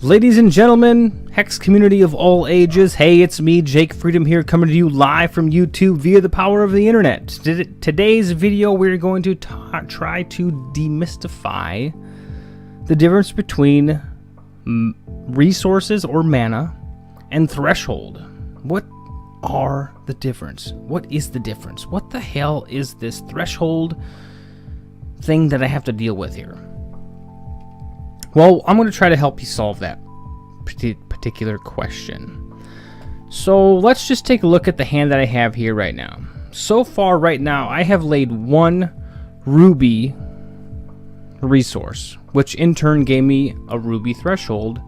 Ladies and gentlemen, Hex community of all ages, hey, it's me, Jake Freedom here, coming to you live from YouTube via the power of the internet. Today's video, we're going to try to demystify the difference between resources or mana and threshold. What are the difference? What is the difference? What the hell is this threshold thing that I have to deal with here? Well, I'm going to try to help you solve that particular question. So let's just take a look at the hand that I have here right now. So far right now, I have laid one ruby resource, which in turn gave me a ruby threshold.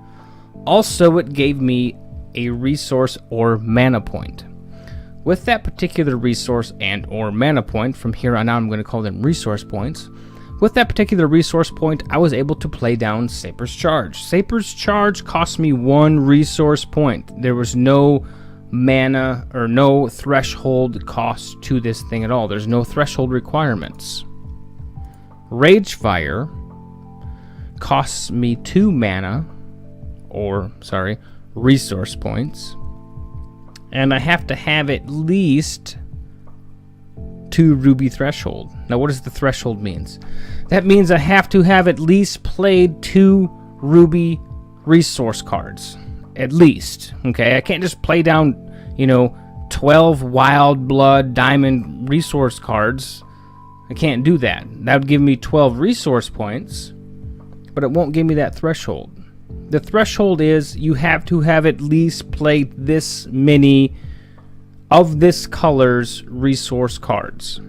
Also, it gave me a resource or mana point. With that particular resource and or mana point, from here on out I'm going to call them resource points. With that particular resource point, I was able to play down Saper's Charge. Saper's Charge cost me one resource point. There was no mana or no threshold cost to this thing at all. There's no threshold requirements. Ragefire costs me 2 mana, resource points. And I have to have at least 2 ruby threshold. Now what does the threshold means? That means I have to have at least played 2 ruby resource cards. At least. Okay, I can't just play down, 12 wild blood diamond resource cards. I can't do that. That would give me 12 resource points, but it won't give me that threshold. The threshold is you have to have at least played this many of this color's resource cards.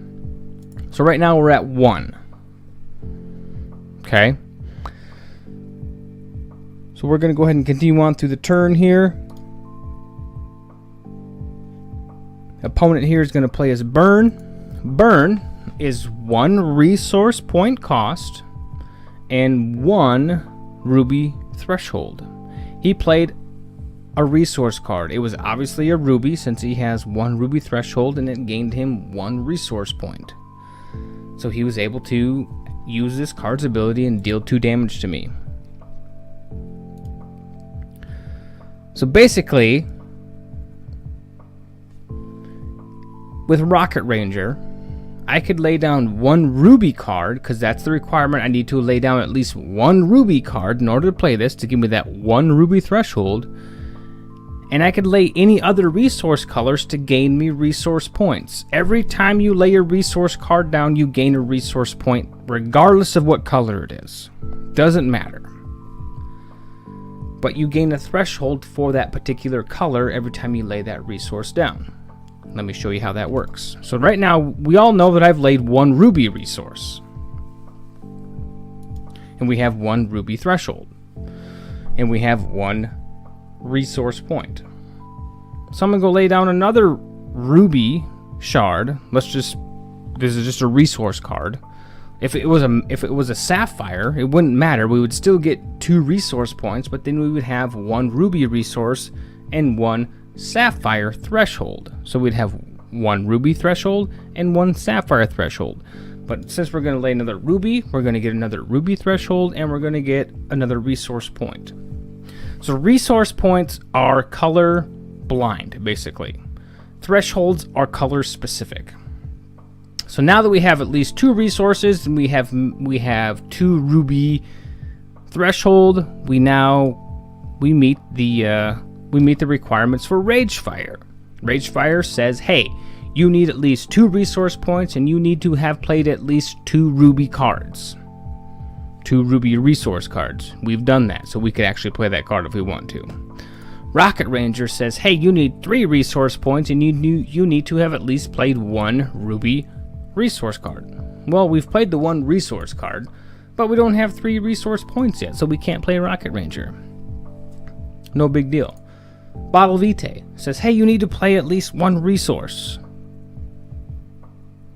So right now we're at 1. Okay. So we're going to go ahead and continue on through the turn here. Opponent here is going to play as Burn. Burn is 1 resource point cost and 1 ruby threshold. He played a resource card. It was obviously a ruby since he has 1 ruby threshold and it gained him 1 resource point. So he was able to use this card's ability and deal 2 damage to me. So basically, with Rocket Ranger, I could lay down 1 ruby card, because that's the requirement. I need to lay down at least 1 ruby card in order to play this to give me that 1 ruby threshold. And I could lay any other resource colors to gain me resource points. Every time you lay a resource card down, you gain a resource point, regardless of what color it is. Doesn't matter. But you gain a threshold for that particular color every time you lay that resource down. Let me show you how that works. So right now, we all know that I've laid 1 ruby resource. And we have 1 ruby threshold. And we have 1 resource point. So I'm gonna go lay down another ruby shard. This is just a resource card. If it was a sapphire, it wouldn't matter. We would still get 2 resource points, but then we would have 1 ruby resource and 1 sapphire threshold. So we'd have 1 ruby threshold and 1 sapphire threshold. But since we're gonna lay another ruby, we're gonna get another ruby threshold and we're gonna get another resource point. So resource points are color blind, basically. Thresholds are color specific. So now that we have at least 2 resources and we have 2 ruby threshold, we meet the requirements for Ragefire. Ragefire says, hey, you need at least 2 resource points and you need to have played at least 2 ruby cards. 2 ruby resource cards. We've done that, so we could actually play that card if we want to. Rocket Ranger says, hey, you need 3 resource points and you need to have at least played 1 ruby resource card. Well, we've played the 1 resource card, but we don't have 3 resource points yet, so we can't play Rocket Ranger. No big deal. Bottle Vitae says, hey, you need to play at least 1 resource.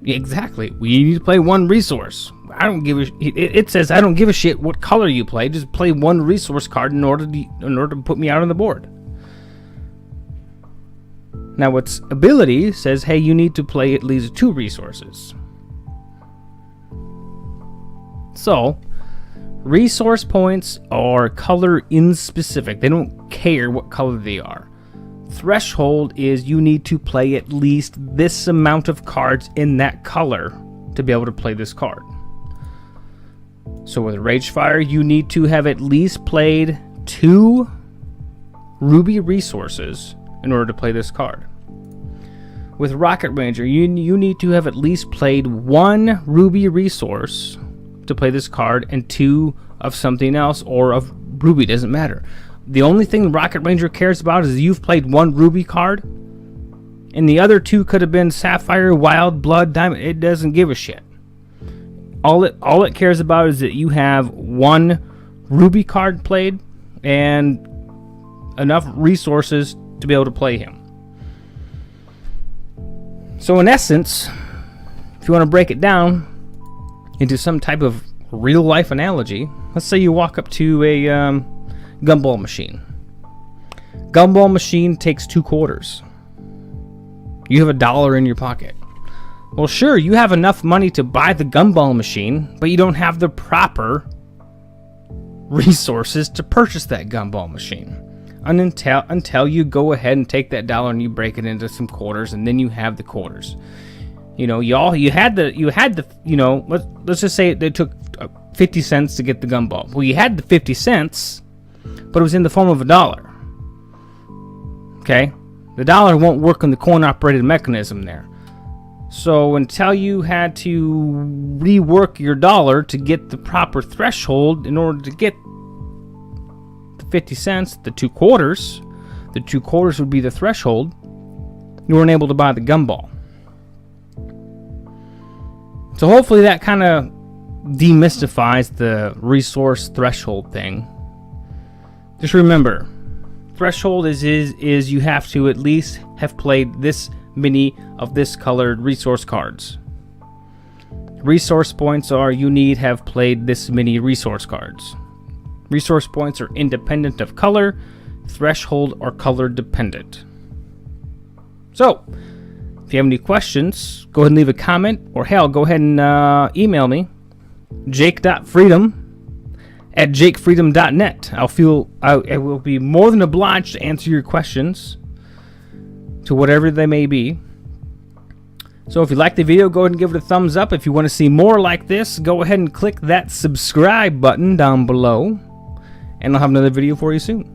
Exactly. We need to play 1 resource. It says I don't give a shit what color you play. Just play 1 resource card in order to put me out on the board. Now its ability says, hey, you need to play at least 2 resources. So Resource points are color inspecific. They don't care what color they are. Threshold is you need to play at least this amount of cards in that color to be able to play this card. So with Ragefire, you need to have at least played 2 Ruby resources in order to play this card. With Rocket Ranger, you need to have at least played 1 Ruby resource to play this card and 2 of something else or of Ruby, doesn't matter. The only thing Rocket Ranger cares about is you've played 1 Ruby card and the other 2 could have been Sapphire, Wild, Blood, Diamond. It doesn't give a shit. All it cares about is that you have 1 Ruby card played and enough resources to be able to play him. So in essence, if you want to break it down into some type of real life analogy, let's say you walk up to a gumball machine. Gumball machine takes 2 quarters. You have $1 in your pocket. Well, sure, you have enough money to buy the gumball machine, but you don't have the proper resources to purchase that gumball machine. Until you go ahead and take that $1 and you break it into some quarters, and then you have the quarters. You know, you had the you know, let's just say it took 50 cents to get the gumball. Well, you had the 50 cents, but it was in the form of $1. Okay, the $1 won't work on the coin-operated mechanism there. So until you had to rework your $1 to get the proper threshold in order to get 50 cents, the 2 quarters would be the threshold, you weren't able to buy the gumball. So hopefully that kind of demystifies the resource threshold thing. Just remember, threshold is you have to at least have played this many of this colored resource cards. Resource points are you need have played this many resource cards. Resource points are independent of color. Threshold are color dependent. So, if you have any questions, go ahead and leave a comment, or hell, go ahead and email me, jake.freedom@jakefreedom.net. I will be more than obliged to answer your questions, to whatever they may be. So if you like the video, go ahead and give it a thumbs up. If you want to see more like this, go ahead and click that subscribe button down below, and I'll have another video for you soon.